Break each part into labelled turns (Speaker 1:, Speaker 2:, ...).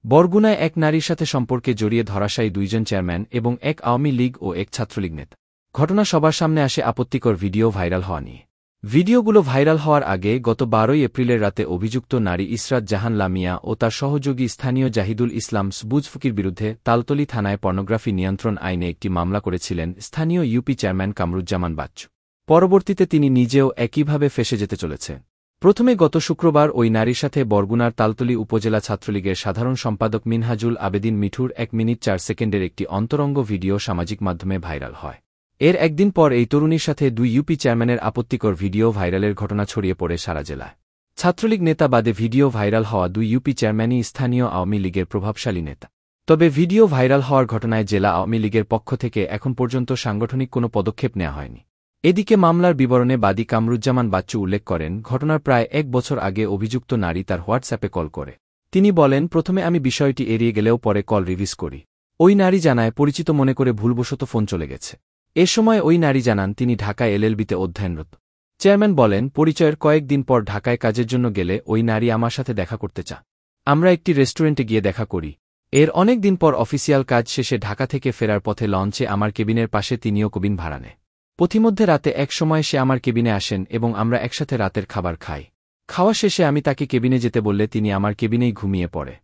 Speaker 1: বরগুনায় এক নারীর সাথে সম্পর্কে জড়িয়ে ধরাশায়ী দুইজন চেয়ারম্যান এবং এক আওয়ামী লীগ ও এক ছাত্রলীগ নেতা। ঘটনা সবার সামনে আসে আপত্তিকর ভিডিও ভাইরাল হওয়া নিয়ে। ভিডিওগুলো ভাইরাল হওয়ার আগে গত 12 এপ্রিলের রাতে অভিযুক্ত নারী ইসরাত জাহান লামিয়া ও তার সহযোগী স্থানীয় জাহিদুল ইসলাম সবুজ ফকির বিরুদ্ধে তালতলী থানায় পর্নোগ্রাফি নিয়ন্ত্রণ আইনে একটি মামলা করেছিলেন স্থানীয় ইউপি চেয়ারম্যান কামরুজ্জামান বাচ্চু। পরবর্তীতে তিনি নিজেও একইভাবে ফেঁসে যেতে চলেছে। প্রথমে গত শুক্রবার ওই নারীর সাথে বরগুনার তালতলী উপজেলা ছাত্রলীগের সাধারণ সম্পাদক মিনহাজুল আবেদিন মিঠুর 1 মিনিট 4 সেকেন্ডের একটি অন্তরঙ্গ ভিডিও সামাজিক মাধ্যমে ভাইরাল হয়। এর একদিন পর এই তরুণীর সাথে দুই ইউপি চেয়ারম্যানের আপত্তিকর ভিডিও ভাইরালের ঘটনা ছড়িয়ে পড়ে সারা জেলায়। ছাত্রলীগ নেতা বাদে ভিডিও ভাইরাল হওয়া দুই ইউপি চেয়ারম্যানই স্থানীয় আওয়ামী লীগের প্রভাবশালী নেতা। তবে ভিডিও ভাইরাল হওয়ার ঘটনায় জেলা আওয়ামী লীগের পক্ষ থেকে এখন পর্যন্ত সাংগঠনিক কোনো পদক্ষেপ নেওয়া হয়নি। এদিকে মামলার বিবরণে বাদী কামরুজ্জামান বাচ্চু উল্লেখ করেন, ঘটনার প্রায় 1 বছর আগে অভিযুক্ত নারী তার হোয়াটসঅ্যাপে কল করে। তিনি বলেন, প্রথমে আমি বিষয়টি এড়িয়ে গেলেও পরে কল রিভিজ করি। ওই নারী জানায় পরিচিত মনে করে ভুলবশত ফোন চলে গেছে। এ সময় ওই নারী জানান তিনি ঢাকায় এলএলবিতে অধ্যয়নরত। চেয়ারম্যান বলেন, পরিচয়ের কয়েকদিন পর ঢাকায় কাজের জন্য গেলে ওই নারী আমার সাথে দেখা করতে চা। আমরা একটি রেস্টুরেন্টে গিয়ে দেখা করি। এর অনেক দিন পর অফিসিয়াল কাজ শেষে ঢাকা থেকে ফেরার পথে লঞ্চে আমার কেবিনের পাশে তিনিও কেবিন ভাড়া নেয়। পথিমধ্যে রাতে এক সময় সে আমার কেবিনে আসেন এবং আমরা একসাথে রাতের খাবার খাই। খাওয়া শেষে আমি তাকে কেবিনে যেতে বললে তিনি আমার কেবিনেই ঘুমিয়ে পড়ে।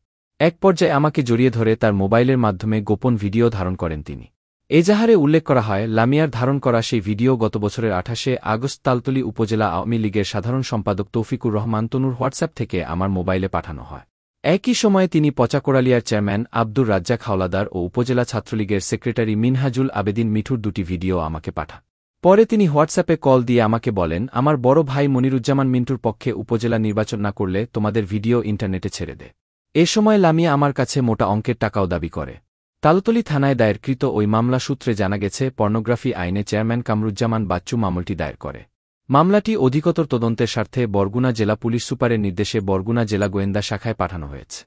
Speaker 1: এক পর্যায়ে আমাকে জড়িয়ে ধরে তার মোবাইলের মাধ্যমে গোপন ভিডিও ধারণ করেন তিনি। এজাহারে উল্লেখ করা হয়, লামিয়ার ধারণ করা সেই ভিডিও গত বছরের 28 আগস্ট তালতলী উপজেলা আওয়ামী লীগের সাধারণ সম্পাদক তৌফিকুর রহমান তনুর হোয়াটসঅ্যাপ থেকে আমার মোবাইলে পাঠানো হয়। একই সময়ে তিনি পচাকোড়ালিয়ার চেয়ারম্যান আব্দুর রাজ্জাক হাওলাদার ও উপজেলা ছাত্রলীগের সেক্রেটারি মিনহাজুল আবেদিন মিঠুর দুটি ভিডিও আমাকে পাঠান। পরে তিনি হোয়াটসঅ্যাপে কল দিয়ে আমাকে বলেন, আমার বড় ভাই মনিরুজ্জামান মিন্টুর পক্ষে উপজেলা নির্বাচন না করলে তোমাদের ভিডিও ইন্টারনেটে ছেড়ে দে। এ সময় লামিয়া আমার কাছে মোটা অঙ্কের টাকাও দাবি করে। তালতলী থানায় দায়েরকৃত ওই মামলা সূত্রে জানা গেছে, পর্নোগ্রাফি আইনে চেয়ারম্যান কামরুজ্জামান বাচ্চু মামলাটি দায়ের করে। মামলাটি অধিকতর তদন্তের স্বার্থে বরগুনা জেলা পুলিশ সুপারের নির্দেশে বরগুনা জেলা গোয়েন্দা শাখায় পাঠানো হয়েছে।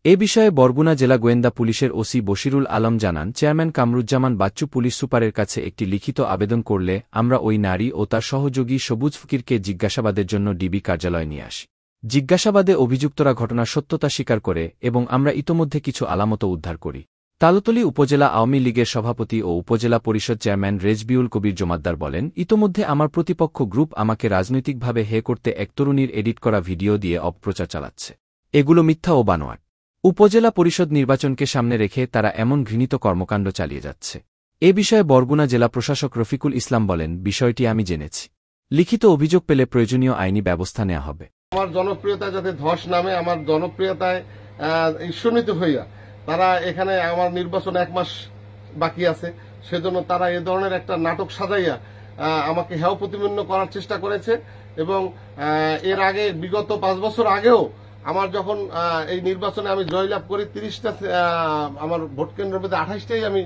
Speaker 1: এ বিষয়ে বরগুনা জেলা গোয়েন্দা পুলিশের ওসি বশিরুল আলম জানান, চেয়ারম্যান কামরুজ্জামান বাচ্চু পুলিশ সুপারের কাছে একটি লিখিত আবেদন করলে আমরা ওই নারী ও তার সহযোগী সবুজ ফকিরকে জিজ্ঞাসাবাদের জন্য ডিবি কার্যালয়ে নিয়ে আসি। জিজ্ঞাসাবাদে অভিযুক্তরা ঘটনার সত্যতা স্বীকার করে এবং আমরা ইতোমধ্যে কিছু আলামতও উদ্ধার করি। তালতলী উপজেলা আওয়ামী লীগের সভাপতি ও উপজেলা পরিষদ চেয়ারম্যান রেজবিউল কবির জমাদ্দার বলেন, ইতোমধ্যে আমার প্রতিপক্ষ গ্রুপ আমাকে রাজনৈতিকভাবে হে করতে এক তরুণীর এডিট করা ভিডিও দিয়ে অপপ্রচার চালাচ্ছে। এগুলো মিথ্যা ও বানোয়াট। উপজেলা পরিষদ নির্বাচনকে সামনে রেখে তারা এমন ঘৃণিত কর্মকাণ্ড চালিয়ে যাচ্ছে। এ বিষয়ে বরগুনা জেলা প্রশাসক রফিকুল ইসলাম বলেন, বিষয়টি আমি জেনেছি। লিখিত অভিযোগ পেলে প্রয়োজনীয় আইনি ব্যবস্থা নেওয়া হবে।
Speaker 2: আমার জনপ্রিয়তা যাতে ধস নামে, আমার জনপ্রিয়তায় ঈর্ষণিত হইয়া তারা এখানে আমার নির্বাচন 1 মাস বাকি আছে, সেজন্য তারা এ ধরনের একটা নাটক সাজাইয়া আমাকে হেয় প্রতিপন্ন করার চেষ্টা করেছে। এবং এর আগে বিগত 5 বছর আগেও আমার যখন এই নির্বাচনে আমি জয়লাভ করি, 30টা আমার ভোট কেন্দ্রের মধ্যে 28টাই আমি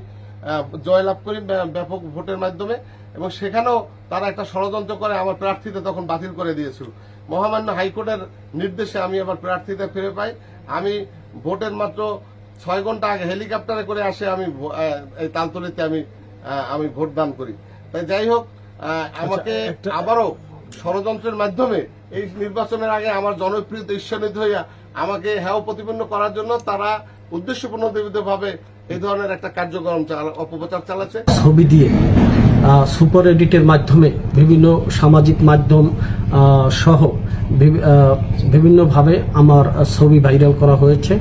Speaker 2: জয়লাভ করি ব্যাপক ভোটের মাধ্যমে, এবং সেখানেও তারা একটা ষড়যন্ত্র করে আমার প্রার্থিতা তখন বাতিল করে দিয়েছিল। মহামান্য হাইকোর্টের নির্দেশে আমি আবার প্রার্থিতা ফিরে পাই। আমি ভোটের মাত্র 6 ঘন্টা আগে হেলিকপ্টারে করে আসে আমি এই তালতলীতে আমি ভোট দান করি। তাই যাই হোক, আমাকে আবারও ষড়যন্ত্রের মাধ্যমে এই নির্বাচনের আগে আমার জনপ্রিয়তা ঈর্ষান্বিত হইয়া আমাকে হেয় প্রতিপন্ন করার জন্য তারা উদ্দেশ্যপ্রণোদিতভাবে এই ধরনের একটা কার্যক্রম অপপ্রচার চালাচ্ছে।
Speaker 3: ছবি দিয়ে সুপার এডিটের মাধ্যমে বিভিন্ন সামাজিক মাধ্যম সহ বিভিন্নভাবে আমার ছবি ভাইরাল করা হয়েছে,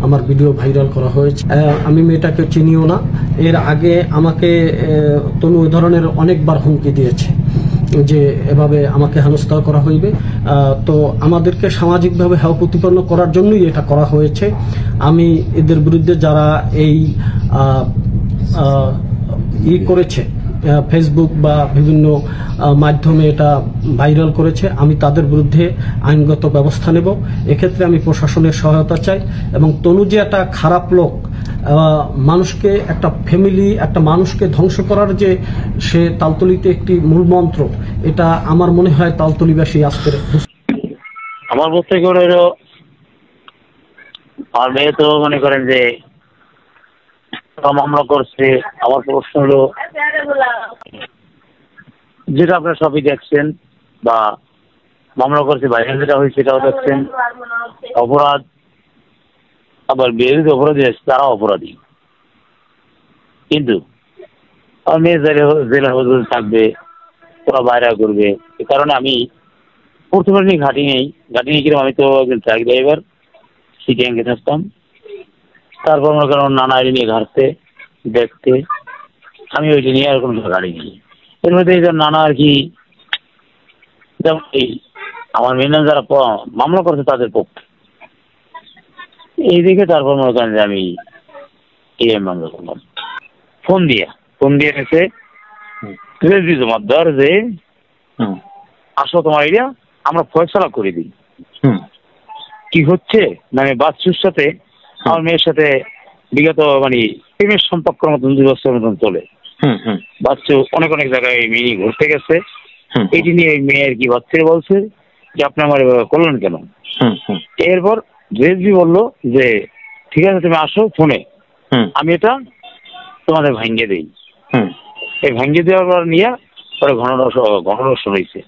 Speaker 3: আমার ভিডিও ভাইরাল করা হয়েছে। আমি মেয়েটাকে চিনিও না। এর আগে আমাকে তনু ওই ধরনের অনেকবার হুমকি দিয়েছে যে এভাবে আমাকে হেনস্থা করা হইবে। তো আমাদেরকে সামাজিকভাবে হেয় প্রতিপন্ন করার জন্যই এটা করা হয়েছে। আমি এদের বিরুদ্ধে যারা এই করেছে, ফেসবুক বা বিভিন্ন মাধ্যমে এটা ভাইরাল করেছে, আমি তাদের বিরুদ্ধে আইনগত ব্যবস্থা নেব। এক্ষেত্রে আমি প্রশাসনের সহায়তা চাই। এবং তনু যে একটা খারাপ লোক, মানুষকে একটা ফ্যামিলি, একটা মানুষকে ধ্বংস করার যে সে তালতলীতে একটি মূল মন্ত্র, এটা আমার মনে হয় তালতলীবাসী আজকে
Speaker 4: আমার বলতে গেলে আর মেয়ে তো মনে করেন যে মামলা করছে। আমার প্রশ্ন হলো, যেটা আপনারা সবই দেখছেন বা মামলা করছে, বাইরে যেটা হয়েছে সেটাও দেখছেন, অপরাধ আবার বিরোধী অপরাধী আছে তারা অপরাধী। কিন্তু আমার মেয়ে জেলা হুজুর থাকবে, ওরা বাইরে করবে। এ কারণে আমি প্রথমে নিয়ে ঘাটি নেই কিরকম, আমি তো একজন ট্রাক ড্রাইভার, সিটিএনকে থাকতাম। তারপর মনে করেন নানা নিয়ে ঘাটতে দেখতে, আমি ওইটা নিয়ে আর কোনো গাড়ি নেই। এর মধ্যে এই নানা আর কি, যেমন এই আমার মেয়ে যারা মামলা করছে তাদের পক্ষে এইদিকে, তারপর মনে করেন যে আমি এই মামলা করলাম ফোন দিয়ে এসে জমা দেওয়ার যে আসো তোমার এরিয়া আমরা ফয়সালা করে দিই। কি হচ্ছে মানে বাচ্চুর সাথে আমার মেয়ের সাথে বিগত মানে প্রেমের সম্পর্কের মতন 2 বছরের মতন চলে। বাচ্চু অনেক জায়গায় মিনি ঘুরতে গেছে, এটি নিয়ে মেয়ের কি বাচ্চারা বলছে যে আপনি আমার এভাবে করলেন কেন। এরপর জেএসবি বললো যে ঠিক আছে তুমি আসো ফোনে, আমি এটা তোমাদের ভাঙ্গে দিই। এই ভাঙ্গে দেওয়ার পর নিয়ে পরে ঘন রহস্য হয়েছে।